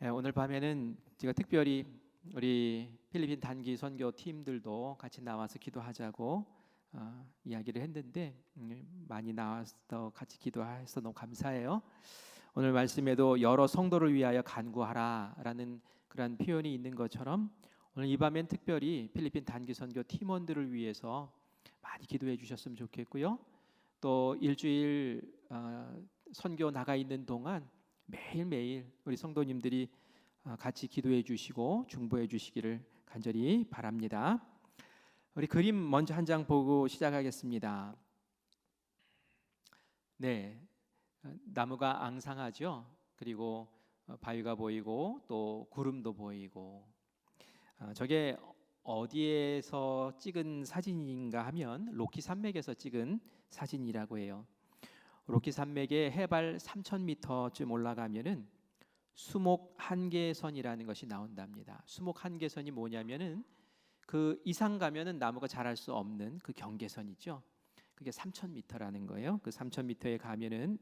오늘 밤에는 제가 특별히 우리 필리핀 단기 선교 팀들도 같이 나와서 기도하자고 이야기를 했는데 많이 나와서 같이 기도해서 너무 감사해요. 오늘 말씀에도 여러 성도를 위하여 간구하라라는 그런 표현이 있는 것처럼 오늘 이 밤엔 특별히 필리핀 단기 선교 팀원들을 위해서 많이 기도해 주셨으면 좋겠고요. 또 일주일 선교 나가 있는 동안 매일매일 우리 성도님들이 같이 기도해 주시고 중보해 주시기를 간절히 바랍니다. 우리 그림 먼저 한 장 보고 시작하겠습니다. 네, 나무가 앙상하죠. 그리고 바위가 보이고 또 구름도 보이고 저게 어디에서 찍은 사진인가 하면 로키 산맥에서 찍은 사진이라고 해요. 로키 산맥의 해발 3,000m쯤 올라가면은 수목 한계선이라는 것이 나온답니다. 수목 한계선이 뭐냐면은 그 이상 가면은 나무가 자랄 수 없는 그 경계선이죠. 그게 3,000m라는 거예요. 그 3,000m에 가면은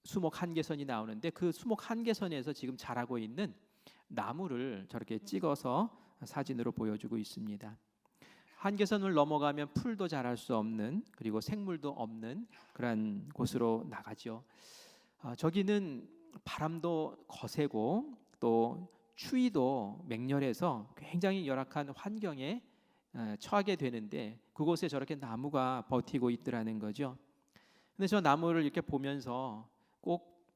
수목 한계선이 나오는데 그 수목 한계선에서 지금 자라고 있는 나무를 저렇게 찍어서 사진으로 보여주고 있습니다. 한계선을 넘어가면 풀도 자랄 수 없는 그리고 생물도 없는 그런 곳으로 나가죠. 저기는 바람도 거세고 또 추위도 맹렬해서 굉장히 열악한 환경에 처하게 되는데 그곳에 저렇게 나무가 버티고 있더라는 거죠. 근데 저 나무를 이렇게 보면서 꼭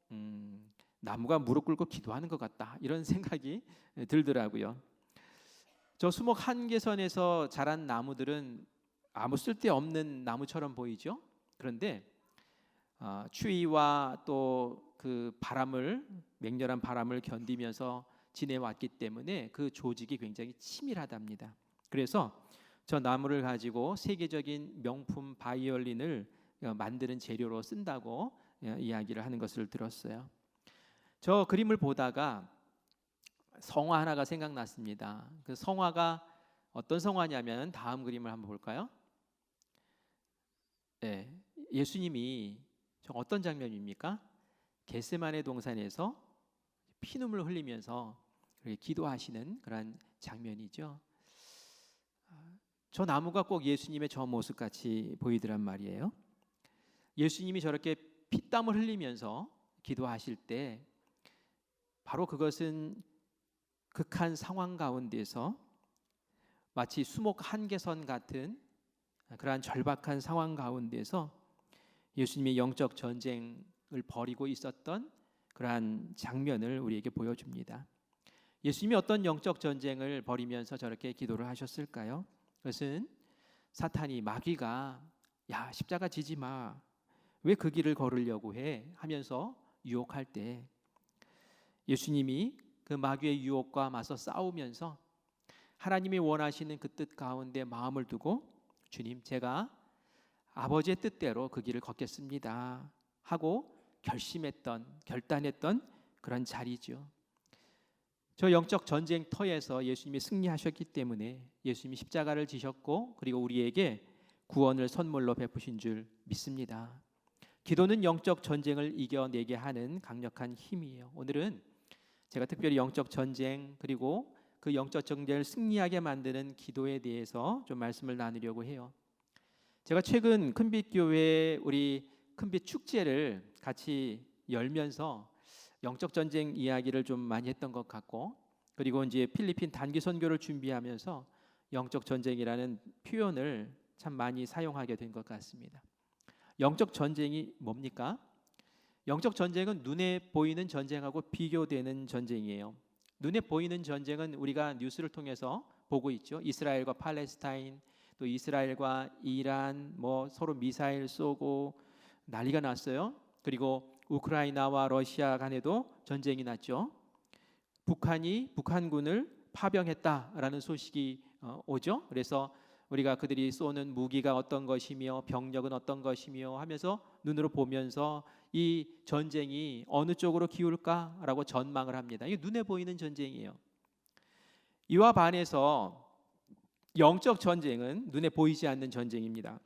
나무가 무릎 꿇고 기도하는 것 같다 이런 생각이 들더라고요. 저 수목 한계선에서 자란 나무들은 아무 쓸데없는 나무처럼 보이죠. 그런데 추위와 또 그 바람을 맹렬한 바람을 견디면서 지내왔기 때문에 그 조직이 굉장히 치밀하답니다. 그래서 저 나무를 가지고 세계적인 명품 바이올린을 만드는 재료로 쓴다고 이야기를 하는 것을 들었어요. 저 그림을 보다가 성화 하나가 생각났습니다. 그 성화가 어떤 성화냐면 다음 그림을 한번 볼까요? 네, 예수님이 어떤 장면입니까? 겟세마네 동산에서 피눈물 흘리면서 기도하시는 그런 장면이죠. 저 나무가 꼭 예수님의 저 모습 같이 보이더란 말이에요. 예수님이 저렇게 피땀을 흘리면서 기도하실 때 바로 그것은 극한 상황 가운데서 마치 수목 한계선 같은 그러한 절박한 상황 가운데서 예수님이 영적 전쟁을 벌이고 있었던 그러한 장면을 우리에게 보여줍니다. 예수님이 어떤 영적 전쟁을 벌이면서 저렇게 기도를 하셨을까요? 그것은 사탄이 마귀가 야 십자가 지지 마, 왜 그 길을 걸으려고 해 하면서 유혹할 때 예수님이 그 마귀의 유혹과 맞서 싸우면서 하나님이 원하시는 그 뜻 가운데 마음을 두고 주님 제가 아버지의 뜻대로 그 길을 걷겠습니다 하고 결단했던 그런 자리죠. 저 영적 전쟁터에서 예수님이 승리하셨기 때문에 예수님이 십자가를 지셨고 그리고 우리에게 구원을 선물로 베푸신 줄 믿습니다. 기도는 영적 전쟁을 이겨내게 하는 강력한 힘이에요. 오늘은 제가 특별히 영적 전쟁 그리고 그 영적 전쟁을 승리하게 만드는 기도에 대해서 좀 말씀을 나누려고 해요. 제가 최근 큰빛교회 우리 큰빛 축제를 같이 열면서 영적 전쟁 이야기를 좀 많이 했던 것 같고 그리고 이제 필리핀 단기 선교를 준비하면서 영적 전쟁이라는 표현을 참 많이 사용하게 된 것 같습니다. 영적 전쟁이 뭡니까? 영적 전쟁은 눈에 보이는 전쟁하고 비교되는 전쟁이에요. 눈에 보이는 전쟁은 우리가 뉴스를 통해서 보고 있죠. 이스라엘과 팔레스타인, 또 이스라엘과 이란 뭐 서로 미사일 쏘고 난리가 났어요. 그리고 우크라이나와 러시아 간에도 전쟁이 났죠. 북한이 북한군을 파병했다라는 소식이 오죠. 그래서 우리가 그들이 쏘는 무기가 어떤 것이며 병력은 어떤 것이며 하면서 눈으로 보면서 이 전쟁이 어느 쪽으로 기울까라고 전망을 합니다. 이게 눈에 보이는 전쟁이에요. 이와 반해서 영적 전쟁은 눈에 보이지 않는 전쟁입니다.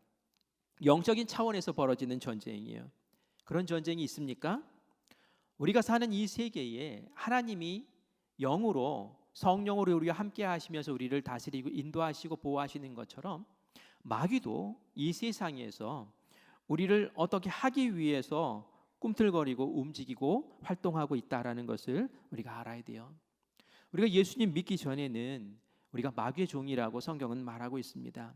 영적인 차원에서 벌어지는 전쟁이에요. 그런 전쟁이 있습니까? 우리가 사는 이 세계에 하나님이 영으로 성령으로 우리와 함께 하시면서 우리를 다스리고 인도하시고 보호하시는 것처럼 마귀도 이 세상에서 우리를 어떻게 하기 위해서 꿈틀거리고 움직이고 활동하고 있다라는 것을 우리가 알아야 돼요. 우리가 예수님 믿기 전에는 우리가 마귀의 종이라고 성경은 말하고 있습니다.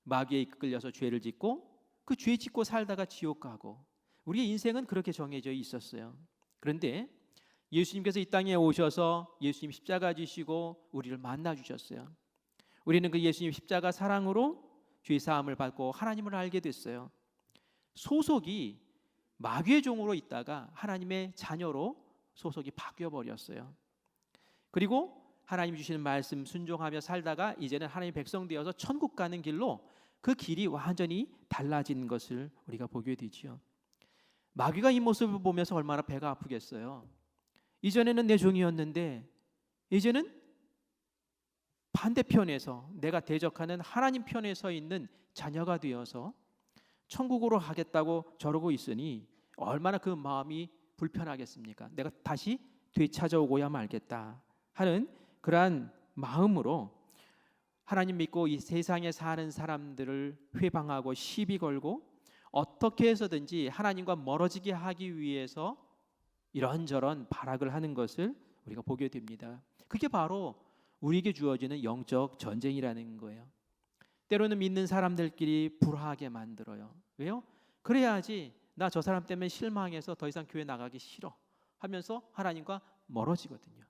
마귀에 이끌려서 죄를 짓고 그 죄 짓고 살다가 지옥 가고 우리의 인생은 그렇게 정해져 있었어요. 그런데 예수님께서 이 땅에 오셔서 예수님 십자가 지시고 우리를 만나 주셨어요. 우리는 그 예수님 십자가 사랑으로 죄 사함을 받고 하나님을 알게 됐어요. 소속이 마귀의 종으로 있다가 하나님의 자녀로 소속이 바뀌어 버렸어요. 그리고 하나님 주시는 말씀 순종하며 살다가 이제는 하나님의 백성 되어서 천국 가는 길로 그 길이 완전히 달라진 것을 우리가 보게 되지요. 마귀가 이 모습을 보면서 얼마나 배가 아프겠어요. 이전에는 내 종이었는데 이제는 반대편에서 내가 대적하는 하나님 편에 서 있는 자녀가 되어서 천국으로 가겠다고 저러고 있으니 얼마나 그 마음이 불편하겠습니까? 내가 다시 되찾아오고야 말겠다 하는 그러한 마음으로 하나님 믿고 이 세상에 사는 사람들을 회방하고 시비 걸고 어떻게 해서든지 하나님과 멀어지게 하기 위해서 이런저런 발악을 하는 것을 우리가 보게 됩니다. 그게 바로 우리에게 주어지는 영적 전쟁이라는 거예요. 때로는 믿는 사람들끼리 불화하게 만들어요. 왜요? 그래야지 나 저 사람 때문에 실망해서 더 이상 교회 나가기 싫어 하면서 하나님과 멀어지거든요.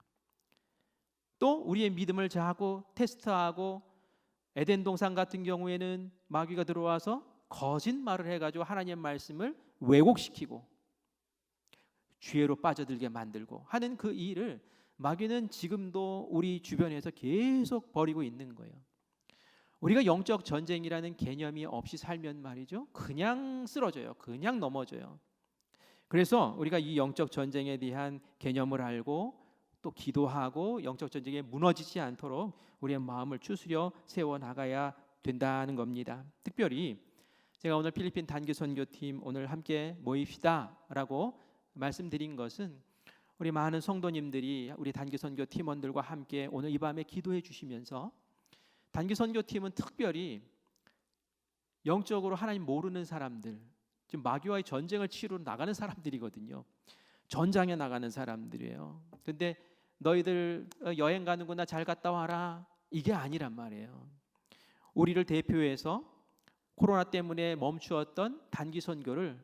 또 우리의 믿음을 자꾸 테스트하고 에덴 동산 같은 경우에는 마귀가 들어와서 거짓말을 해가지고 하나님의 말씀을 왜곡시키고 죄로 빠져들게 만들고 하는 그 일을 마귀는 지금도 우리 주변에서 계속 벌이고 있는 거예요. 우리가 영적 전쟁이라는 개념이 없이 살면 말이죠, 그냥 쓰러져요. 그냥 넘어져요. 그래서 우리가 이 영적 전쟁에 대한 개념을 알고 또 기도하고 영적 전쟁에 무너지지 않도록 우리의 마음을 추스려 세워나가야 된다는 겁니다. 특별히 제가 오늘 필리핀 단기 선교팀 오늘 함께 모입시다 라고 말씀드린 것은 우리 많은 성도님들이 우리 단기 선교 팀원들과 함께 오늘 이 밤에 기도해 주시면서 단기 선교팀은 특별히 영적으로 하나님 모르는 사람들, 지금 마귀와의 전쟁을 치르러 나가는 사람들이거든요. 전장에 나가는 사람들이에요. 근데 너희들 여행 가는구나, 잘 갔다 와라, 이게 아니란 말이에요. 우리를 대표해서 코로나 때문에 멈추었던 단기 선교를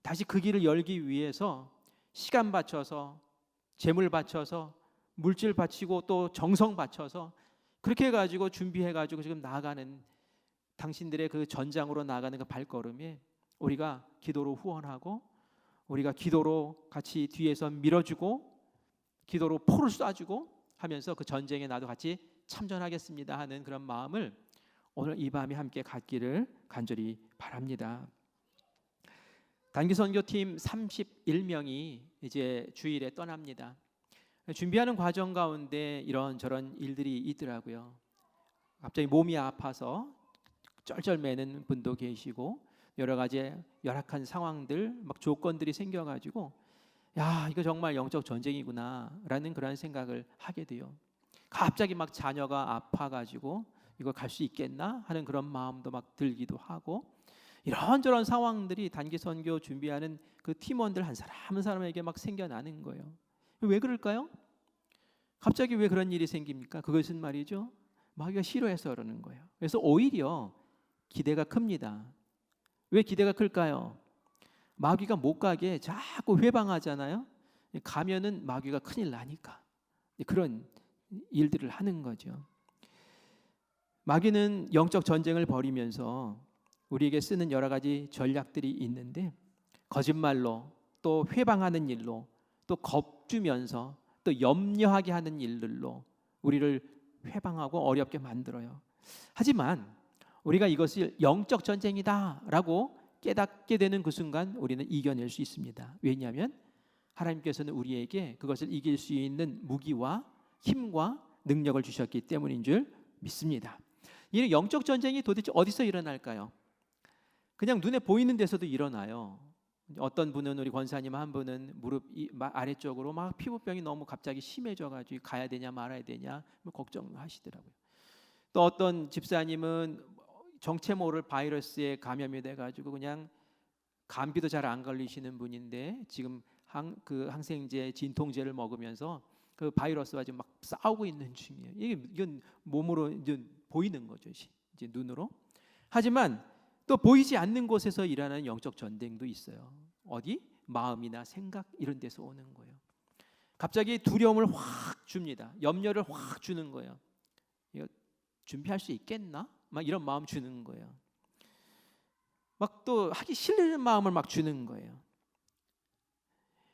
다시 그 길을 열기 위해서 시간 바쳐서, 재물 바쳐서, 물질 바치고 또 정성 바쳐서 그렇게 해가지고 준비해가지고 지금 나아가는 당신들의 그 전장으로 나아가는 그 발걸음에 우리가 기도로 후원하고 우리가 기도로 같이 뒤에서 밀어주고 기도로 포를 쏴주고 하면서 그 전쟁에 나도 같이 참전하겠습니다 하는 그런 마음을 오늘 이 밤에 함께 갖기를 간절히 바랍니다. 단기 선교팀 31명이 이제 주일에 떠납니다. 준비하는 과정 가운데 이런저런 일들이 있더라고요. 갑자기 몸이 아파서 쩔쩔매는 분도 계시고 여러 가지 열악한 상황들, 막 조건들이 생겨가지고 야, 이거 정말 영적 전쟁이구나라는 그런 생각을 하게 돼요. 갑자기 막 자녀가 아파가지고 이거 갈 수 있겠나 하는 그런 마음도 막 들기도 하고 이런저런 상황들이 단기 선교 준비하는 그 팀원들 한 사람 한 사람에게 막 생겨나는 거예요. 왜 그럴까요? 갑자기 왜 그런 일이 생깁니까? 그것은 말이죠, 마귀가 싫어해서 그러는 거예요. 그래서 오히려 기대가 큽니다. 왜 기대가 클까요? 마귀가 못 가게 자꾸 회방하잖아요. 가면은 마귀가 큰일 나니까 그런 일들을 하는 거죠. 마귀는 영적 전쟁을 벌이면서 우리에게 쓰는 여러 가지 전략들이 있는데 거짓말로 또 회방하는 일로 또 겁주면서 또 염려하게 하는 일들로 우리를 회방하고 어렵게 만들어요. 하지만 우리가 이것을 영적 전쟁이다라고 깨닫게 되는 그 순간 우리는 이겨낼 수 있습니다. 왜냐하면 하나님께서는 우리에게 그것을 이길 수 있는 무기와 힘과 능력을 주셨기 때문인 줄 믿습니다. 이 영적 전쟁이 도대체 어디서 일어날까요? 그냥 눈에 보이는 데서도 일어나요. 어떤 분은 우리 권사님 한 분은 무릎 아래쪽으로 막 피부병이 너무 갑자기 심해져가지고 가야 되냐 말아야 되냐 걱정하시더라고요. 또 어떤 집사님은 정체 모를 바이러스에 감염이 돼가지고 그냥 감기도 잘 안 걸리시는 분인데 지금 항생제 진통제를 먹으면서 그 바이러스와 지금 막 싸우고 있는 중이에요. 이건 몸으로 이제 보이는 거죠, 이제 눈으로. 하지만 또 보이지 않는 곳에서 일어나는 영적 전쟁도 있어요. 어디? 마음이나 생각 이런 데서 오는 거예요. 갑자기 두려움을 확 줍니다. 염려를 확 주는 거예요. 이거 준비할 수 있겠나? 막 이런 마음 주는 거예요. 막 또 하기 싫은 마음을 막 주는 거예요.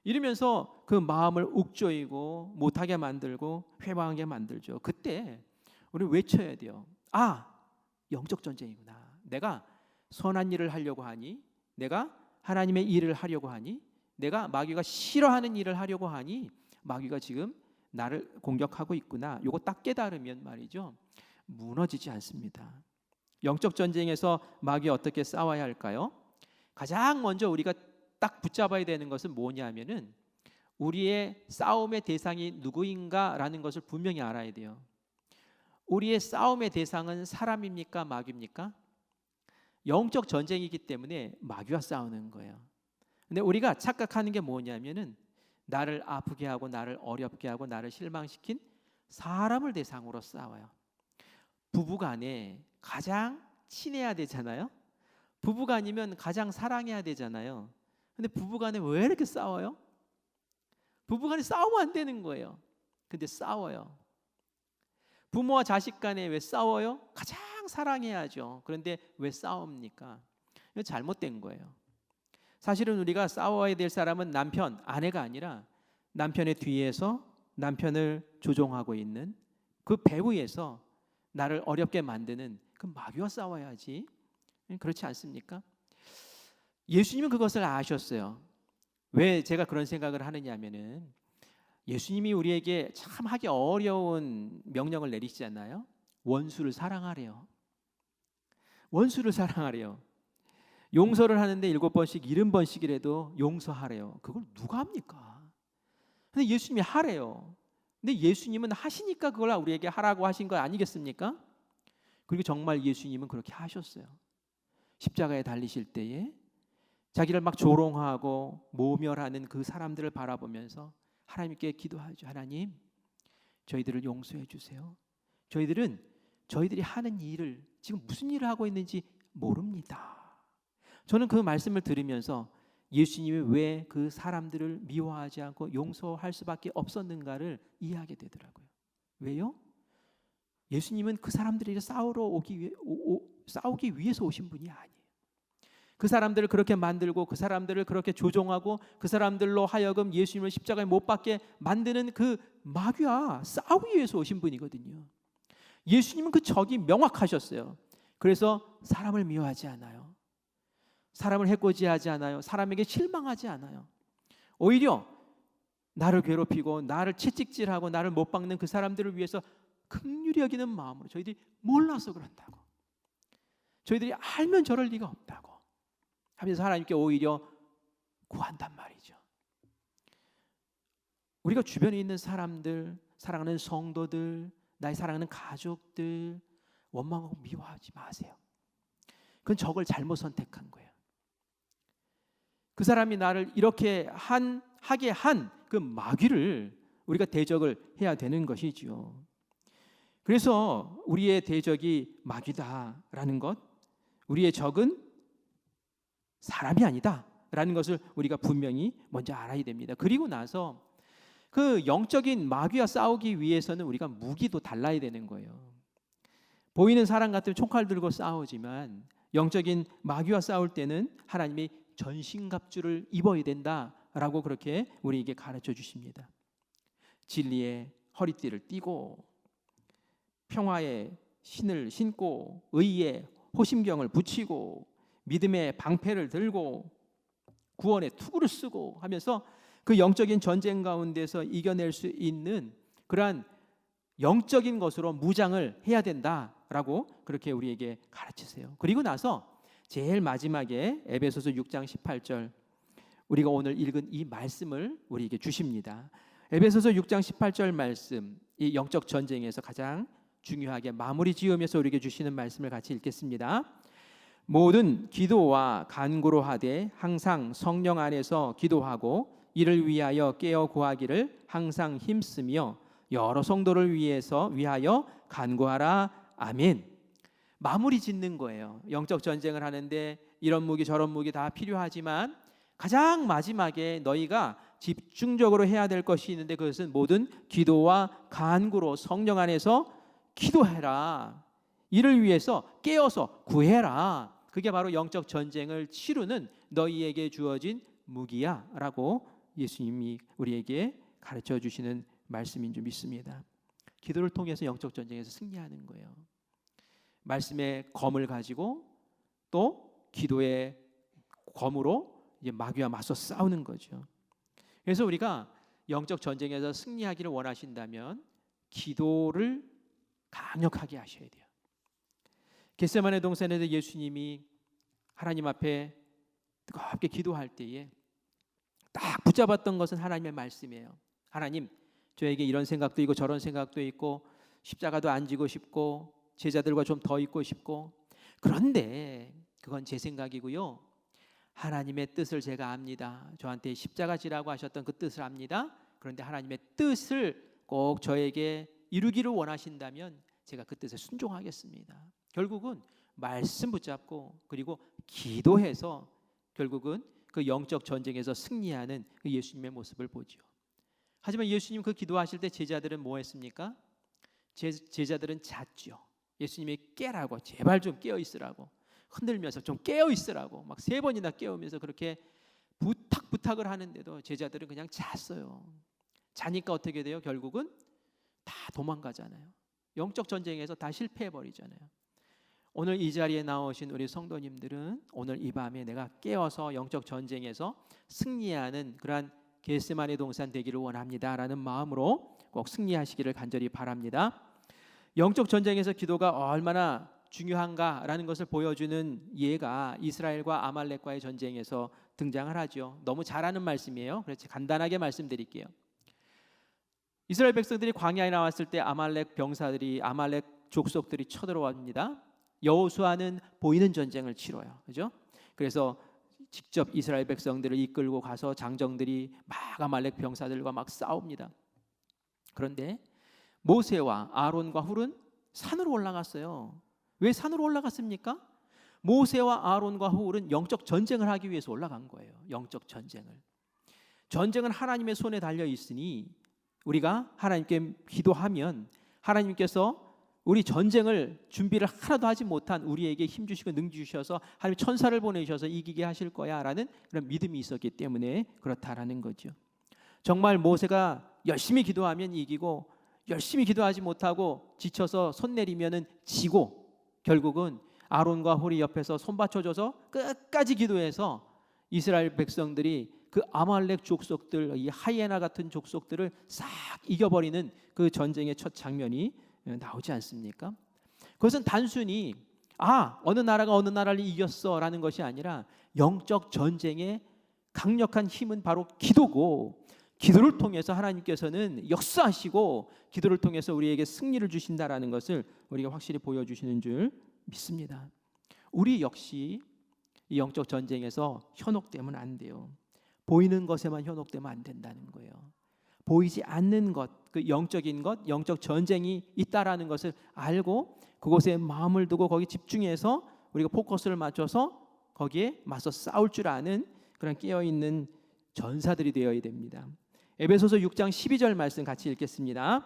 이러면서 그 마음을 욱조이고 못하게 만들고 회방하게 만들죠. 그때 우리 외쳐야 돼요. 아, 영적 전쟁이구나. 내가 선한 일을 하려고 하니, 내가 하나님의 일을 하려고 하니, 내가 마귀가 싫어하는 일을 하려고 하니 마귀가 지금 나를 공격하고 있구나. 요거 딱 깨달으면 말이죠, 무너지지 않습니다. 영적 전쟁에서 마귀와 어떻게 싸워야 할까요? 가장 먼저 우리가 딱 붙잡아야 되는 것은 뭐냐면은 우리의 싸움의 대상이 누구인가라는 것을 분명히 알아야 돼요. 우리의 싸움의 대상은 사람입니까? 마귀입니까? 영적 전쟁이기 때문에 마귀와 싸우는 거예요. 근데 우리가 착각하는 게 뭐냐면은 나를 아프게 하고 나를 어렵게 하고 나를 실망시킨 사람을 대상으로 싸워요. 부부간에 가장 친해야 되잖아요. 부부간이면 가장 사랑해야 되잖아요. 근데 부부간에 왜 이렇게 싸워요? 부부간에 싸우면 안 되는 거예요. 근데 싸워요. 부모와 자식 간에 왜 싸워요? 가장 사랑해야죠. 그런데 왜 싸웁니까? 이거 잘못된 거예요. 사실은 우리가 싸워야 될 사람은 남편, 아내가 아니라 남편의 뒤에서 남편을 조종하고 있는 그 배후에서 나를 어렵게 만드는 그 마귀와 싸워야지. 그렇지 않습니까? 예수님은 그것을 아셨어요. 왜 제가 그런 생각을 하느냐면은 예수님이 우리에게 참 하기 어려운 명령을 내리시잖아요. 원수를 사랑하래요. 원수를 사랑하래요. 용서를 하는데 7번씩 70번씩이라도 용서하래요. 그걸 누가 합니까? 근데 예수님이 하래요. 근데 예수님은 하시니까 그걸 우리에게 하라고 하신 거 아니겠습니까? 그리고 정말 예수님은 그렇게 하셨어요. 십자가에 달리실 때에 자기를 막 조롱하고 모멸하는 그 사람들을 바라보면서 하나님께 기도하죠. 하나님, 저희들을 용서해 주세요. 저희들이 하는 일을 지금 무슨 일을 하고 있는지 모릅니다. 저는 그 말씀을 들으면서 예수님이 왜 그 사람들을 미워하지 않고 용서할 수밖에 없었는가를 이해하게 되더라고요. 왜요? 예수님은 그 사람들이 싸우기 위해서 오신 분이 아니에요. 그 사람들을 그렇게 만들고 그 사람들을 그렇게 조종하고 그 사람들로 하여금 예수님을 십자가에 못 박게 만드는 그 마귀와 싸우기 위해서 오신 분이거든요. 예수님은 그 적이 명확하셨어요. 그래서 사람을 미워하지 않아요. 사람을 해코지하지 않아요. 사람에게 실망하지 않아요. 오히려 나를 괴롭히고 나를 채찍질하고 나를 못 박는 그 사람들을 위해서 긍휼히 여기는 마음으로, 저희들이 몰라서 그런다고, 저희들이 알면 저럴 리가 없다고 하면서 하나님께 오히려 구한단 말이죠. 우리가 주변에 있는 사람들, 사랑하는 성도들, 나의 사랑하는 가족들 원망하고 미워하지 마세요. 그건 적을 잘못 선택한 거예요. 그 사람이 나를 이렇게 하게 한 그 마귀를 우리가 대적을 해야 되는 것이지요. 그래서 우리의 대적이 마귀다라는 것, 우리의 적은 사람이 아니다라는 것을 우리가 분명히 먼저 알아야 됩니다. 그리고 나서 그 영적인 마귀와 싸우기 위해서는 우리가 무기도 달라야 되는 거예요. 보이는 사람 같으면 총칼 들고 싸우지만 영적인 마귀와 싸울 때는 하나님이 전신갑주를 입어야 된다라고 그렇게 우리에게 가르쳐 주십니다. 진리의 허리띠를 띠고 평화의 신을 신고 의의 호심경을 붙이고 믿음의 방패를 들고 구원의 투구를 쓰고 하면서 그 영적인 전쟁 가운데서 이겨낼 수 있는 그러한 영적인 것으로 무장을 해야 된다라고 그렇게 우리에게 가르치세요. 그리고 나서 제일 마지막에 에베소서 6장 18절, 우리가 오늘 읽은 이 말씀을 우리에게 주십니다. 에베소서 6장 18절 말씀, 이 영적 전쟁에서 가장 중요하게 마무리 지으면서 우리에게 주시는 말씀을 같이 읽겠습니다. 모든 기도와 간구로 하되 항상 성령 안에서 기도하고 이를 위하여 깨어 구하기를 항상 힘쓰며 여러 성도를 위하여 간구하라. 아멘. 마무리 짓는 거예요. 영적 전쟁을 하는데 이런 무기 저런 무기 다 필요하지만 가장 마지막에 너희가 집중적으로 해야 될 것이 있는데 그것은 모든 기도와 간구로 성령 안에서 기도해라. 이를 위해서 깨어서 구해라. 그게 바로 영적 전쟁을 치르는 너희에게 주어진 무기야 라고 예수님이 우리에게 가르쳐 주시는 말씀인 줄 믿습니다. 기도를 통해서 영적 전쟁에서 승리하는 거예요. 말씀의 검을 가지고 또 기도의 검으로 이제 마귀와 맞서 싸우는 거죠. 그래서 우리가 영적 전쟁에서 승리하기를 원하신다면 기도를 강력하게 하셔야 돼요. 겟세마네 동산에서 예수님이 하나님 앞에 뜨겁게 기도할 때에 딱 붙잡았던 것은 하나님의 말씀이에요. 하나님, 저에게 이런 생각도 있고 저런 생각도 있고 십자가도 안 지고 싶고 제자들과 좀 더 있고 싶고 그런데 그건 제 생각이고요. 하나님의 뜻을 제가 압니다. 저한테 십자가 지라고 하셨던 그 뜻을 압니다. 그런데 하나님의 뜻을 꼭 저에게 이루기를 원하신다면 제가 그 뜻에 순종하겠습니다. 결국은 말씀 붙잡고 그리고 기도해서 결국은 그 영적 전쟁에서 승리하는 그 예수님의 모습을 보죠. 하지만 예수님 그 기도하실 때 제자들은 뭐 했습니까? 제자들은 잤죠. 예수님이 깨라고, 제발 좀 깨어 있으라고 흔들면서 좀 깨어 있으라고 막 3번이나 깨우면서 그렇게 부탁을 하는데도 제자들은 그냥 잤어요. 자니까 어떻게 돼요? 결국은 다 도망가잖아요. 영적 전쟁에서 다 실패해 버리잖아요. 오늘 이 자리에 나오신 우리 성도님들은 오늘 이 밤에 내가 깨어서 영적 전쟁에서 승리하는 그러한 겟세마네 동산 되기를 원합니다라는 마음으로 꼭 승리하시기를 간절히 바랍니다. 영적 전쟁에서 기도가 얼마나 중요한가라는 것을 보여주는 예가 이스라엘과 아말렉과의 전쟁에서 등장을 하죠. 너무 잘 아는 말씀이에요. 그래서 간단하게 말씀드릴게요. 이스라엘 백성들이 광야에 나왔을 때 아말렉 족속들이 쳐들어옵니다. 여호수아는 보이는 전쟁을 치러요. 그죠? 그래서 직접 이스라엘 백성들을 이끌고 가서 장정들이 막 아말렉 병사들과 막 싸웁니다. 그런데 모세와 아론과 훌은 산으로 올라갔어요. 왜 산으로 올라갔습니까? 모세와 아론과 훌은 영적 전쟁을 하기 위해서 올라간 거예요. 영적 전쟁은 하나님의 손에 달려 있으니 우리가 하나님께 기도하면 하나님께서 우리 전쟁을 준비를 하나도 하지 못한 우리에게 힘 주시고 능 주셔서 하나님 천사를 보내셔서 이기게 하실 거야 라는 그런 믿음이 있었기 때문에 그렇다라는 거죠. 정말 모세가 열심히 기도하면 이기고 열심히 기도하지 못하고 지쳐서 손 내리면은 지고 결국은 아론과 홀이 옆에서 손 받쳐줘서 끝까지 기도해서 이스라엘 백성들이 그 아말렉 족속들, 이 하이에나 같은 족속들을 싹 이겨버리는 그 전쟁의 첫 장면이 나오지 않습니까? 그것은 단순히 어느 나라가 어느 나라를 이겼어라는 것이 아니라 영적 전쟁의 강력한 힘은 바로 기도고 기도를 통해서 하나님께서는 역사하시고 기도를 통해서 우리에게 승리를 주신다라는 것을 우리가 확실히 보여주시는 줄 믿습니다. 우리 역시 이 영적 전쟁에서 현혹되면 안 돼요. 보이는 것에만 현혹되면 안 된다는 거예요. 보이지 않는 것, 그 영적인 것, 영적 전쟁이 있다라는 것을 알고 그곳에 마음을 두고 거기 집중해서 우리가 포커스를 맞춰서 거기에 맞서 싸울 줄 아는 그런 깨어있는 전사들이 되어야 됩니다. 에베소서 6장 12절 말씀 같이 읽겠습니다.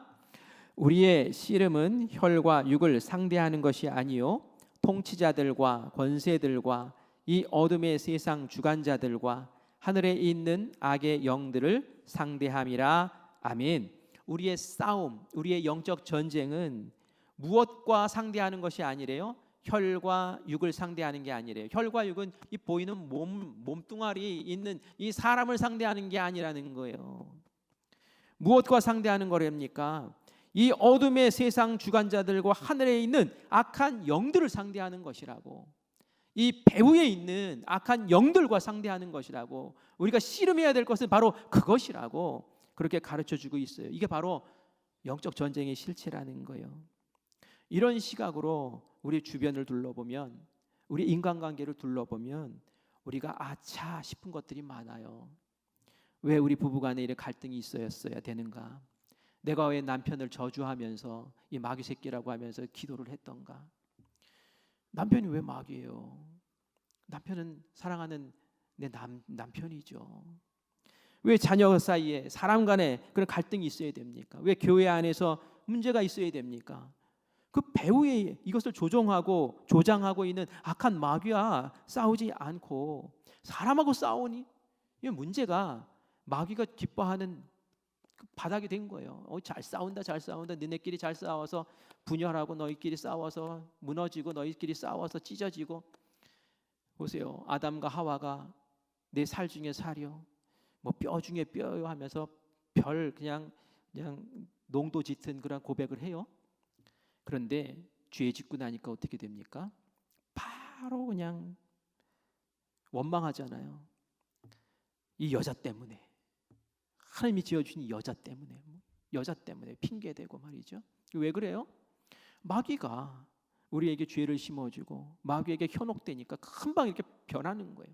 우리의 씨름은 혈과 육을 상대하는 것이 아니요 통치자들과 권세들과 이 어둠의 세상 주관자들과 하늘에 있는 악의 영들을 상대함이라. 아멘. 우리의 싸움, 우리의 영적 전쟁은 무엇과 상대하는 것이 아니래요. 혈과 육을 상대하는 게 아니래요. 혈과 육은 이 보이는 몸뚱아리 있는 이 사람을 상대하는 게 아니라는 거예요. 무엇과 상대하는 거랍니까? 이 어둠의 세상 주관자들과 하늘에 있는 악한 영들을 상대하는 것이라고. 이 배후에 있는 악한 영들과 상대하는 것이라고, 우리가 씨름해야 될 것은 바로 그것이라고 그렇게 가르쳐주고 있어요. 이게 바로 영적 전쟁의 실체라는 거예요. 이런 시각으로 우리 주변을 둘러보면, 우리 인간관계를 둘러보면 우리가 아차 싶은 것들이 많아요. 왜 우리 부부간에 이런 갈등이 있어야 되는가? 내가 왜 남편을 저주하면서 이 마귀 새끼라고 하면서 기도를 했던가? 남편이 왜 마귀예요? 남편은 사랑하는 내 남편이죠. 왜 자녀 사이에 사람 간에 그런 갈등이 있어야 됩니까? 왜 교회 안에서 문제가 있어야 됩니까? 그 배후에 이것을 조장하고 있는 악한 마귀와 싸우지 않고 사람하고 싸우니, 이 문제가 마귀가 기뻐하는 그 바닥이 된 거예요. 잘 싸운다, 잘 싸운다. 너네끼리 잘 싸워서 분열하고, 너희끼리 싸워서 무너지고, 너희끼리 싸워서 찢어지고. 보세요, 아담과 하와가 내 살 중에 살이요, 뭐 뼈 중에 뼈요 하면서 별 그냥 농도 짙은 그런 고백을 해요. 그런데 죄 짓고 나니까 어떻게 됩니까? 바로 그냥 원망하잖아요. 이 여자 때문에, 하나님이 지어주신 이 여자 때문에 핑계대고 말이죠. 왜 그래요? 마귀가 우리에게 죄를 심어주고 마귀에게 현혹되니까 금방 이렇게 변하는 거예요.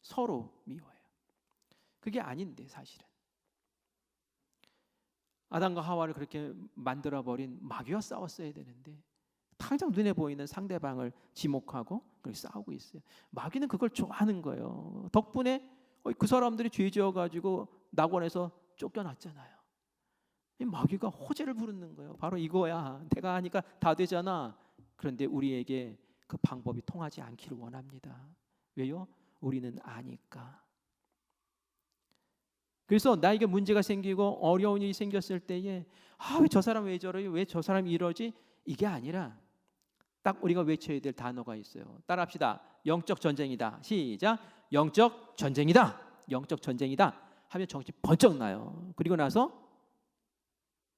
서로 미워해요. 그게 아닌데 사실은 아담과 하와를 그렇게 만들어버린 마귀와 싸웠어야 되는데 당장 눈에 보이는 상대방을 지목하고 그렇게 싸우고 있어요. 마귀는 그걸 좋아하는 거예요. 덕분에 그 사람들이 죄 지어가지고 낙원에서 쫓겨났잖아요. 이 마귀가 호재를 부르는 거예요. 바로 이거야. 내가 하니까 다 되잖아. 그런데 우리에게 그 방법이 통하지 않기를 원합니다. 왜요? 우리는 아니까. 그래서 나에게 문제가 생기고 어려운 일이 생겼을 때에 왜 저 사람 왜 저러요? 왜 저 사람이 이러지? 이게 아니라 딱 우리가 외쳐야 될 단어가 있어요. 따라합시다. 영적 전쟁이다. 시작. 영적 전쟁이다. 영적 전쟁이다 하면 정신 번쩍 나요. 그리고 나서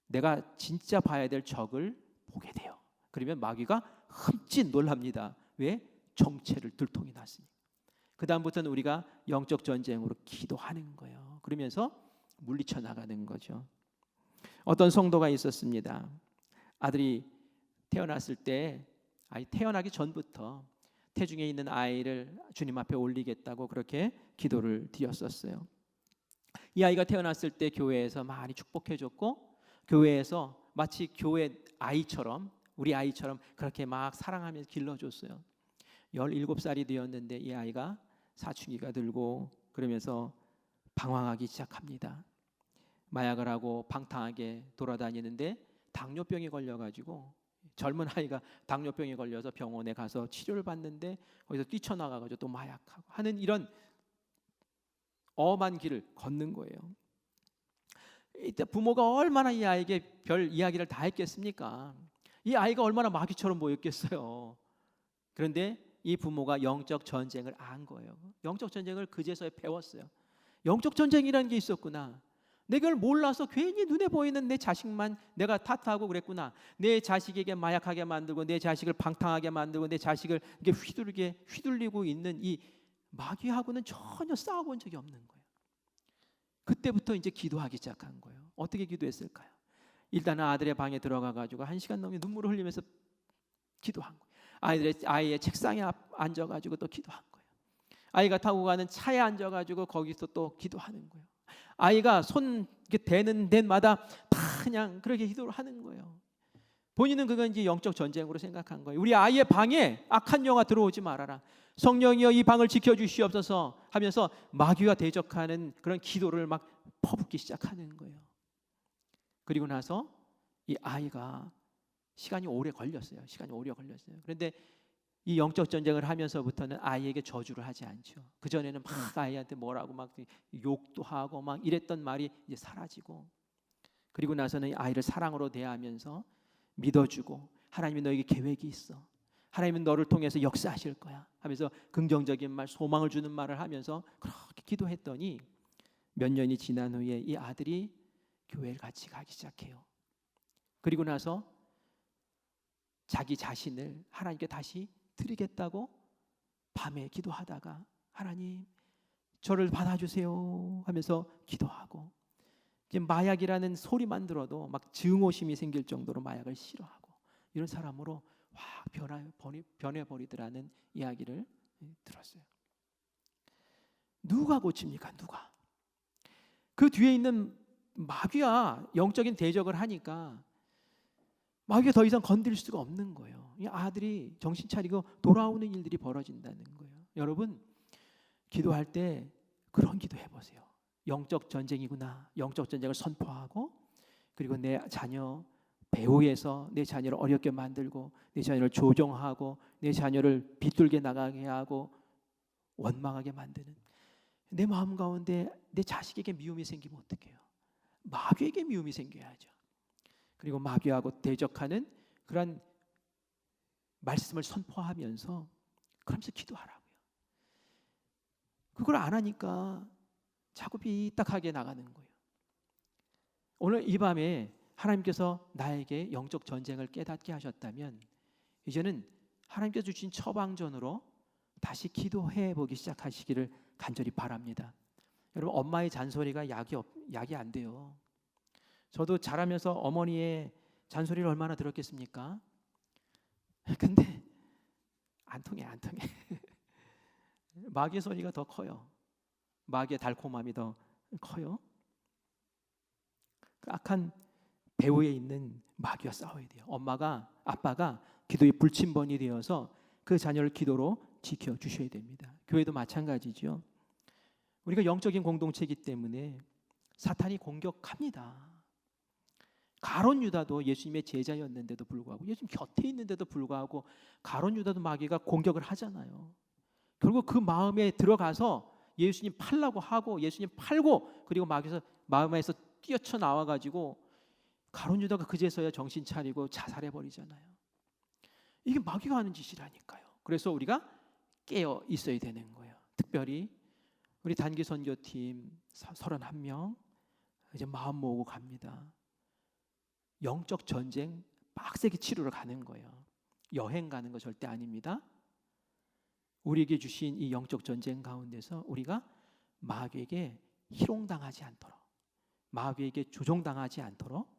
내가 진짜 봐야 될 적을 보게 돼요. 그러면 마귀가 흠칫 놀랍니다. 왜? 정체를 들통이 났으니까. 그 다음부터는 우리가 영적 전쟁으로 기도하는 거예요. 그러면서 물리쳐 나가는 거죠. 어떤 성도가 있었습니다. 아들이 태어났을 때, 아이 태어나기 전부터 태중에 있는 아이를 주님 앞에 올리겠다고 그렇게 기도를 드렸었어요. 이 아이가 태어났을 때 교회에서 많이 축복해줬고, 교회에서 마치 교회 아이처럼, 우리 아이처럼 그렇게 막 사랑하면서 길러줬어요. 17살이 되었는데 이 아이가 사춘기가 들고 그러면서 방황하기 시작합니다. 마약을 하고 방탕하게 돌아다니는데 당뇨병에 걸려가지고, 젊은 아이가 당뇨병에 걸려서 병원에 가서 치료를 받는데 거기서 뛰쳐나가가지고 또 마약하고 하는 이런 엄한 길을 걷는 거예요. 이때 부모가 얼마나 이 아이에게 별 이야기를 다 했겠습니까? 이 아이가 얼마나 마귀처럼 보였겠어요. 그런데 이 부모가 영적 전쟁을 안 거예요. 영적 전쟁을 그제서야 배웠어요. 영적 전쟁이라는 게 있었구나. 내가 몰라서 괜히 눈에 보이는 내 자식만 내가 탓하고 그랬구나. 내 자식에게 마약하게 만들고, 내 자식을 방탕하게 만들고, 내 자식을 이렇게 휘둘리고 있는 이 마귀하고는 전혀 싸워본 적이 없는 거예요. 그때부터 이제 기도하기 시작한 거예요. 어떻게 기도했을까요? 일단은 아들의 방에 들어가 가지고 1시간 넘게 눈물을 흘리면서 기도한 거예요. 아이의 책상에 앉아 가지고 또 기도한 거예요. 아이가 타고 가는 차에 앉아 가지고 거기서 또 기도하는 거예요. 아이가 손 대는 데마다 다 그냥 그렇게 기도를 하는 거예요. 본인은 그건 이제 영적 전쟁으로 생각한 거예요. 우리 아이의 방에 악한 영아 들어오지 말아라. 성령이여 이 방을 지켜주시옵소서 하면서 마귀와 대적하는 그런 기도를 막 퍼붓기 시작하는 거예요. 그리고 나서 이 아이가 시간이 오래 걸렸어요. 그런데 이 영적 전쟁을 하면서부터는 아이에게 저주를 하지 않죠. 그 전에는 막 아이한테 뭐라고 막 욕도 하고 막 이랬던 말이 이제 사라지고, 그리고 나서는 아이를 사랑으로 대하면서 믿어주고, 하나님이 너에게 계획이 있어. 하나님은 너를 통해서 역사하실 거야 하면서 긍정적인 말, 소망을 주는 말을 하면서 그렇게 기도했더니 몇 년이 지난 후에 이 아들이 교회를 같이 가기 시작해요. 그리고 나서 자기 자신을 하나님께 다시 드리겠다고 밤에 기도하다가 하나님 저를 받아주세요 하면서 기도하고, 이제 마약이라는 소리만 들어도 막 증오심이 생길 정도로 마약을 싫어하고 이런 사람으로 확 변해버리더라는 이야기를 들었어요. 누가 고칩니까? 누가? 그 뒤에 있는 마귀와 영적인 대적을 하니까 마귀가 더 이상 건드릴 수가 없는 거예요. 이 아들이 정신 차리고 돌아오는 일들이 벌어진다는 거예요. 여러분, 기도할 때 그런 기도 해보세요. 영적 전쟁이구나. 영적 전쟁을 선포하고, 그리고 내 자녀 배후에서 내 자녀를 어렵게 만들고, 내 자녀를 조종하고, 내 자녀를 비뚤게 나가게 하고 원망하게 만드는, 내 마음 가운데 내 자식에게 미움이 생기면 어떡해요? 마귀에게 미움이 생겨야죠. 그리고 마귀하고 대적하는 그런 말씀을 선포하면서 그러면서 기도하라고요. 그걸 안 하니까 자꾸 삐딱하게 나가는 거예요. 오늘 이 밤에 하나님께서 나에게 영적 전쟁을 깨닫게 하셨다면 이제는 하나님께서 주신 처방전으로 다시 기도해 보기 시작하시기를 간절히 바랍니다. 여러분, 엄마의 잔소리가 약이 안 돼요. 저도 자라면서 어머니의 잔소리를 얼마나 들었겠습니까? 근데 안 통해. 마귀의 소리가 더 커요. 마귀의 달콤함이 더 커요. 그 악한 배후에 있는 마귀와 싸워야 돼요. 아빠가 기도의 불침번이 되어서 그 자녀를 기도로 지켜주셔야 됩니다. 교회도 마찬가지죠. 우리가 영적인 공동체이기 때문에 사탄이 공격합니다. 가룟 유다도 예수님의 제자였는데도 불구하고, 예수님 곁에 있는데도 불구하고 가룟 유다도 마귀가 공격을 하잖아요. 결국 그 마음에 들어가서 예수님 팔라고 하고, 예수님 팔고, 그리고 마음에서 뛰어쳐 나와가지고 가룟 유다가 그제서야 정신 차리고 자살해 버리잖아요. 이게 마귀가 하는 짓이라니까요. 그래서 우리가 깨어 있어야 되는 거예요. 특별히 우리 단기 선교팀 31명 이제 마음 모으고 갑니다. 영적 전쟁 빡세게 치르러 가는 거예요. 여행 가는 거 절대 아닙니다. 우리에게 주신 이 영적 전쟁 가운데서 우리가 마귀에게 희롱당하지 않도록, 마귀에게 조종당하지 않도록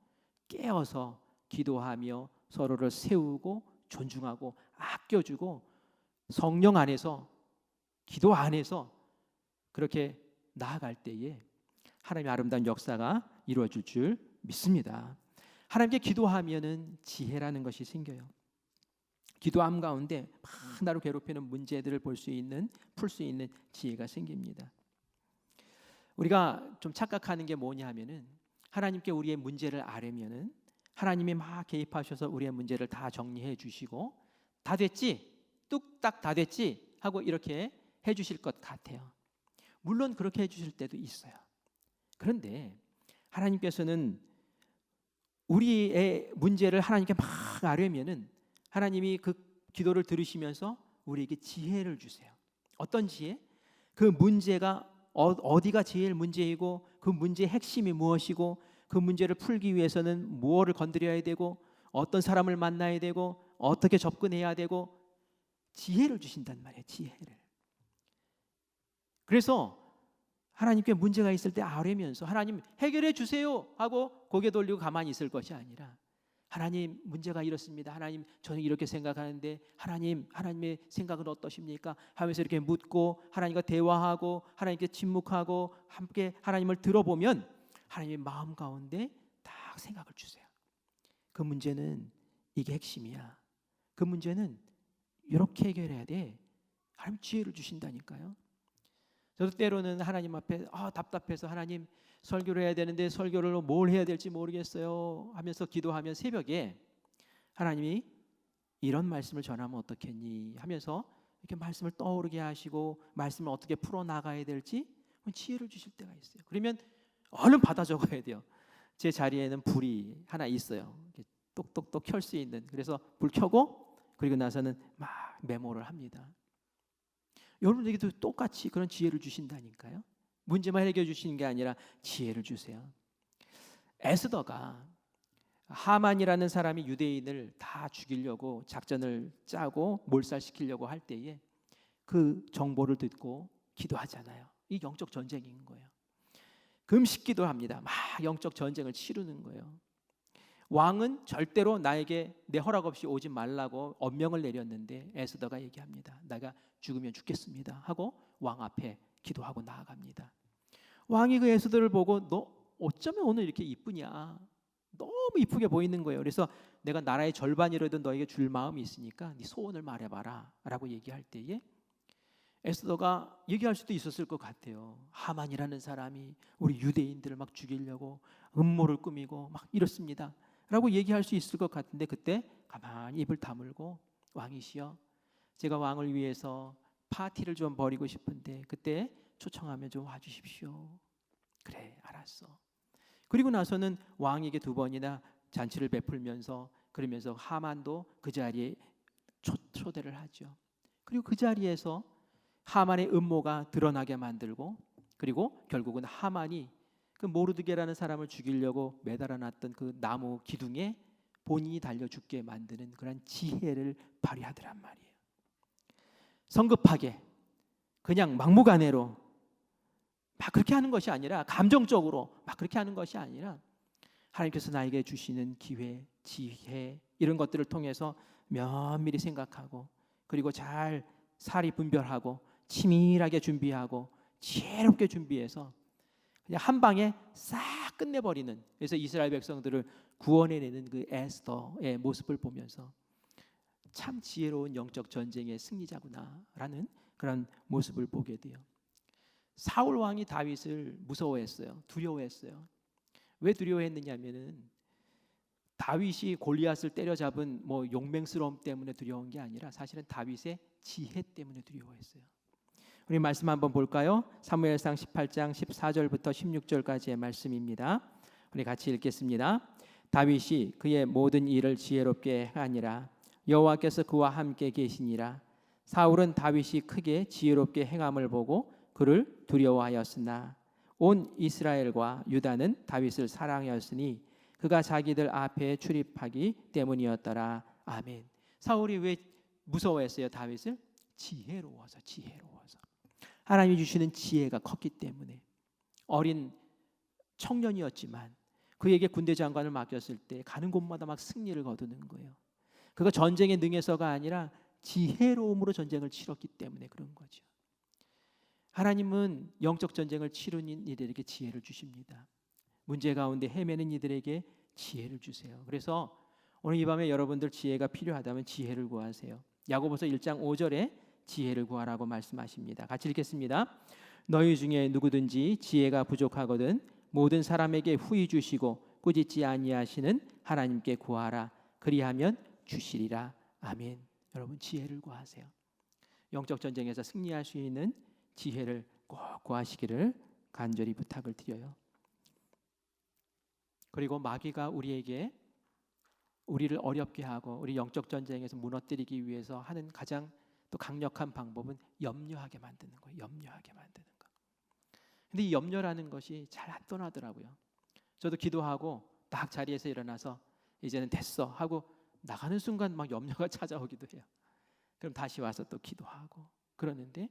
깨어서 기도하며 서로를 세우고 존중하고 아껴주고 성령 안에서, 기도 안에서 그렇게 나아갈 때에 하나님의 아름다운 역사가 이루어질 줄 믿습니다. 하나님께 기도하면은 지혜라는 것이 생겨요. 기도함 가운데 막 나를 괴롭히는 문제들을 풀 수 있는 지혜가 생깁니다. 우리가 좀 착각하는 게 뭐냐 하면은, 하나님께 우리의 문제를 아뢰면은 하나님이 막 개입하셔서 우리의 문제를 다 정리해 주시고 다 됐지? 뚝딱 다 됐지? 하고 이렇게 해 주실 것 같아요. 물론 그렇게 해 주실 때도 있어요. 그런데 하나님께서는 우리의 문제를 하나님께 막 아뢰면은 하나님이 그 기도를 들으시면서 우리에게 지혜를 주세요. 어떤 지혜? 그 문제가 어디가 제일 문제이고, 그 문제의 핵심이 무엇이고, 그 문제를 풀기 위해서는 무엇을 건드려야 되고, 어떤 사람을 만나야 되고, 어떻게 접근해야 되고, 지혜를 주신단 말이에요. 지혜를. 그래서 하나님께 문제가 있을 때 아뢰면서 하나님 해결해 주세요 하고 고개 돌리고 가만히 있을 것이 아니라, 하나님 문제가 이렇습니다. 하나님 저는 이렇게 생각하는데 하나님의 생각은 어떠십니까? 하면서 이렇게 묻고 하나님과 대화하고 하나님께 침묵하고 함께 하나님을 들어보면 하나님의 마음 가운데 딱 생각을 주세요. 그 문제는 이게 핵심이야. 그 문제는 이렇게 해결해야 돼. 하나님 지혜를 주신다니까요. 저도 때로는 하나님 앞에 답답해서 하나님 설교를 해야 되는데 설교를 뭘 해야 될지 모르겠어요 하면서 기도하면 새벽에 하나님이 이런 말씀을 전하면 어떻겠니 하면서 이렇게 말씀을 떠오르게 하시고 말씀을 어떻게 풀어나가야 될지 지혜를 주실 때가 있어요. 그러면 얼른 받아 적어야 돼요. 제 자리에는 불이 하나 있어요. 똑똑똑 켤 수 있는. 그래서 불 켜고 그리고 나서는 막 메모를 합니다. 여러분에게도 똑같이 그런 지혜를 주신다니까요. 문제만 해결해 주시는 게 아니라 지혜를 주세요. 에스더가 하만이라는 사람이 유대인을 다 죽이려고 작전을 짜고 몰살시키려고 할 때에 그 정보를 듣고 기도하잖아요. 이 영적 전쟁인 거예요. 금식 기도합니다. 막 영적 전쟁을 치르는 거예요. 왕은 절대로 나에게 내 허락 없이 오지 말라고 엄명을 내렸는데 에스더가 얘기합니다. 내가 죽으면 죽겠습니다 하고 왕 앞에 기도하고 나아갑니다. 왕이 그 에스더를 보고 너 어쩌면 오늘 이렇게 이쁘냐, 너무 이쁘게 보이는 거예요. 그래서 내가 나라의 절반이라도 너에게 줄 마음이 있으니까 네 소원을 말해봐라 라고 얘기할 때에 에스더가 얘기할 수도 있었을 것 같아요. 하만이라는 사람이 우리 유대인들을 막 죽이려고 음모를 꾸미고 막 이렇습니다 라고 얘기할 수 있을 것 같은데, 그때 가만히 입을 다물고 왕이시여, 제가 왕을 위해서 파티를 좀 벌이고 싶은데 그때 초청하면 좀 와주십시오. 그래, 알았어. 그리고 나서는 왕에게 2번이나 잔치를 베풀면서 그러면서 하만도 그 자리에 초대를 하죠. 그리고 그 자리에서 하만의 음모가 드러나게 만들고, 그리고 결국은 하만이 그 모르드게라는 사람을 죽이려고 매달아놨던 그 나무 기둥에 본인이 달려 죽게 만드는 그런 지혜를 발휘하더란 말이에요. 성급하게 그냥 막무가내로 막 그렇게 하는 것이 아니라, 감정적으로 막 그렇게 하는 것이 아니라 하나님께서 나에게 주시는 기회, 지혜 이런 것들을 통해서 면밀히 생각하고, 그리고 잘 사리 분별하고 치밀하게 준비하고 지혜롭게 준비해서 그냥 한 방에 싹 끝내버리는, 그래서 이스라엘 백성들을 구원해내는 그 에스더의 모습을 보면서 참 지혜로운 영적 전쟁의 승리자구나라는 그런 모습을 보게 돼요. 사울 왕이 다윗을 무서워했어요. 두려워했어요. 왜 두려워했느냐면은 다윗이 골리앗을 때려잡은 용맹스러움 때문에 두려운 게 아니라 사실은 다윗의 지혜 때문에 두려워했어요. 우리 말씀 한번 볼까요? 사무엘상 18장 14절부터 16절까지의 말씀입니다. 우리 같이 읽겠습니다. 다윗이 그의 모든 일을 지혜롭게 행하니라. 여호와께서 그와 함께 계시니라. 사울은 다윗이 크게 지혜롭게 행함을 보고 그를 두려워하였으나 온 이스라엘과 유다는 다윗을 사랑하였으니 그가 자기들 앞에 출입하기 때문이었더라. 아멘. 사울이 왜 무서워했어요? 다윗을? 지혜로워서. 하나님이 주시는 지혜가 컸기 때문에. 어린 청년이었지만 그에게 군대 장관을 맡겼을 때 가는 곳마다 막 승리를 거두는 거예요. 그가 전쟁에 능해서가 아니라 지혜로움으로 전쟁을 치렀기 때문에 그런 거죠. 하나님은 영적 전쟁을 치르는 이들에게 지혜를 주십니다. 문제 가운데 헤매는 이들에게 지혜를 주세요. 그래서 오늘 이 밤에 여러분들 지혜가 필요하다면 지혜를 구하세요. 야고보서 1장 5절에 지혜를 구하라고 말씀하십니다. 같이 읽겠습니다. 너희 중에 누구든지 지혜가 부족하거든 모든 사람에게 후히 주시고 꾸짖지 아니하시는 하나님께 구하라. 그리하면 주시리라. 아멘. 여러분 지혜를 구하세요. 영적 전쟁에서 승리할 수 있는 지혜를 꼭 구하시기를 간절히 부탁을 드려요. 그리고 마귀가 우리를 어렵게 하고 우리 영적 전쟁에서 무너뜨리기 위해서 하는 가장 또 강력한 방법은 염려하게 만드는 거예요. 염려하게 만드는 거. 근데 이 염려라는 것이 잘 안 떠나더라고요. 저도 기도하고 딱 자리에서 일어나서 이제는 됐어 하고 나가는 순간 막 염려가 찾아오기도 해요. 그럼 다시 와서 또 기도하고 그러는데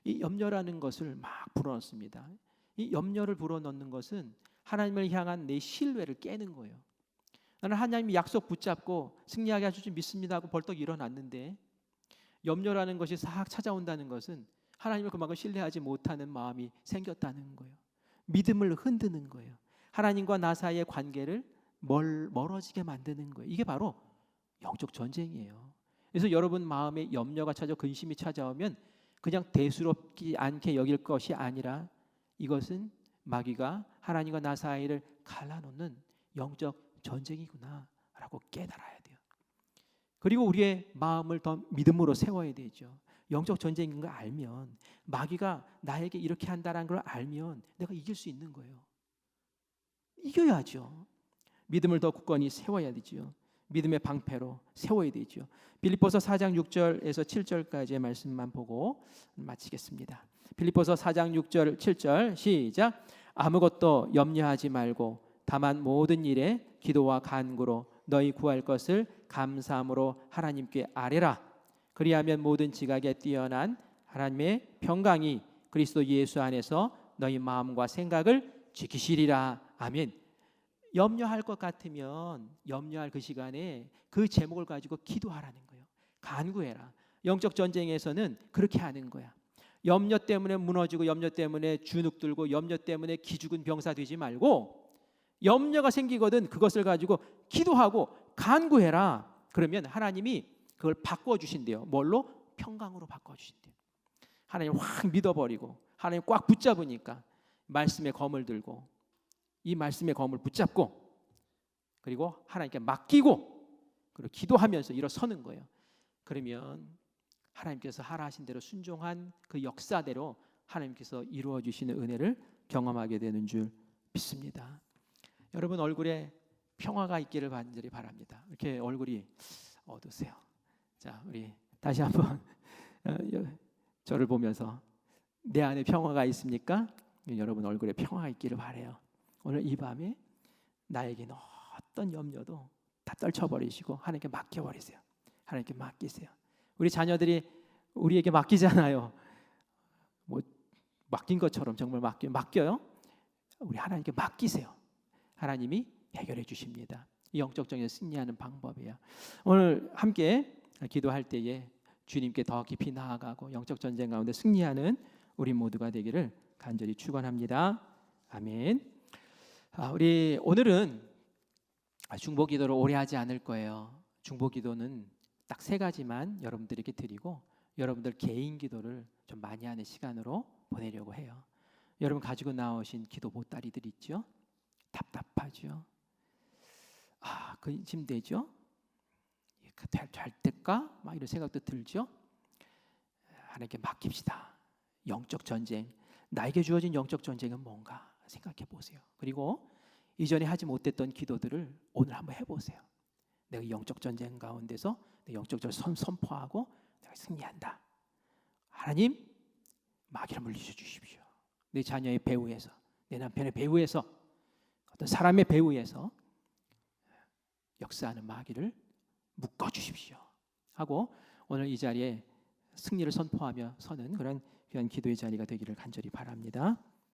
이 염려라는 것을 막 불어넣습니다. 이 염려를 불어넣는 것은 하나님을 향한 내 신뢰를 깨는 거예요. 나는 하나님이 약속 붙잡고 승리하게 해주지 믿습니다 하고 벌떡 일어났는데 염려라는 것이 싹 찾아온다는 것은 하나님을 그만큼 신뢰하지 못하는 마음이 생겼다는 거예요. 믿음을 흔드는 거예요. 하나님과 나 사이의 관계를 멀어지게 만드는 거예요. 이게 바로 영적 전쟁이에요. 그래서 여러분 마음에 염려가 찾아 근심이 찾아오면 그냥 대수롭지 않게 여길 것이 아니라 이것은 마귀가 하나님과 나 사이를 갈라놓는 영적 전쟁이구나라고 깨달아야 돼요. 그리고 우리의 마음을 더 믿음으로 세워야 되죠. 영적 전쟁인 걸 알면 마귀가 나에게 이렇게 한다는 걸 알면 내가 이길 수 있는 거예요. 이겨야죠. 믿음을 더 굳건히 세워야 되죠. 믿음의 방패로 세워야 되죠. 빌립보서 4장 6절에서 7절까지의 말씀만 보고 마치겠습니다. 빌립보서 4장 6절 7절 시작. 아무것도 염려하지 말고 다만 모든 일에 기도와 간구로 너희 구할 것을 감사함으로 하나님께 아뢰라. 그리하면 모든 지각에 뛰어난 하나님의 평강이 그리스도 예수 안에서 너희 마음과 생각을 지키시리라. 아멘. 염려할 것 같으면 염려할 그 시간에 그 제목을 가지고 기도하라는 거예요. 간구해라. 영적 전쟁에서는 그렇게 하는 거야. 염려 때문에 무너지고 염려 때문에 주눅 들고 염려 때문에 기죽은 병사 되지 말고, 염려가 생기거든 그것을 가지고 기도하고 간구해라. 그러면 하나님이 그걸 바꿔주신대요. 뭘로? 평강으로 바꿔주신대요. 하나님 확 믿어버리고 하나님 꽉 붙잡으니까 말씀의 검을 들고 이 말씀의 검을 붙잡고 그리고 하나님께 맡기고 그리고 기도하면서 일어서는 거예요. 그러면 하나님께서 하라 하신 대로 순종한 그 역사대로 하나님께서 이루어 주시는 은혜를 경험하게 되는 줄 믿습니다. 여러분 얼굴에 평화가 있기를 간절히 바랍니다. 이렇게 얼굴이 어두세요. 자, 우리 다시 한번 저를 보면서 내 안에 평화가 있습니까? 여러분 얼굴에 평화가 있기를 바라요. 오늘 이 밤에 나에게 어떤 염려도 다 떨쳐버리시고 하나님께 맡겨버리세요. 하나님께 맡기세요. 우리 자녀들이 우리에게 맡기잖아요. 뭐 맡긴 것처럼 정말 맡겨요. 우리 하나님께 맡기세요. 하나님이 해결해 주십니다. 이 영적 전쟁에 승리하는 방법이에요. 오늘 함께 기도할 때에 주님께 더 깊이 나아가고 영적 전쟁 가운데 승리하는 우리 모두가 되기를 간절히 축원합니다. 아멘. 우리 오늘은 중보기도를 오래 하지 않을 거예요. 중보기도는 딱 3가지만 여러분들에게 드리고 여러분들 개인 기도를 좀 많이 하는 시간으로 보내려고 해요. 여러분 가지고 나오신 기도 보따리들 있죠? 답답하죠? 그쯤 되죠? 잘 될까? 막 이런 생각도 들죠? 하나님께 맡깁시다. 영적 전쟁, 나에게 주어진 영적 전쟁은 뭔가 생각해 보세요. 그리고 이전에 하지 못했던 기도들을 오늘 한번 해보세요. 내가 영적 전쟁 가운데서 내 영적 전쟁 선포하고 내가 승리한다. 하나님 마귀를 물리쳐 주십시오. 내 자녀의 배후에서, 내 남편의 배후에서, 어떤 사람의 배후에서 역사하는 마귀를 묶어주십시오 하고 오늘 이 자리에 승리를 선포하며 서는 그런 귀한 기도의 자리가 되기를 간절히 바랍니다.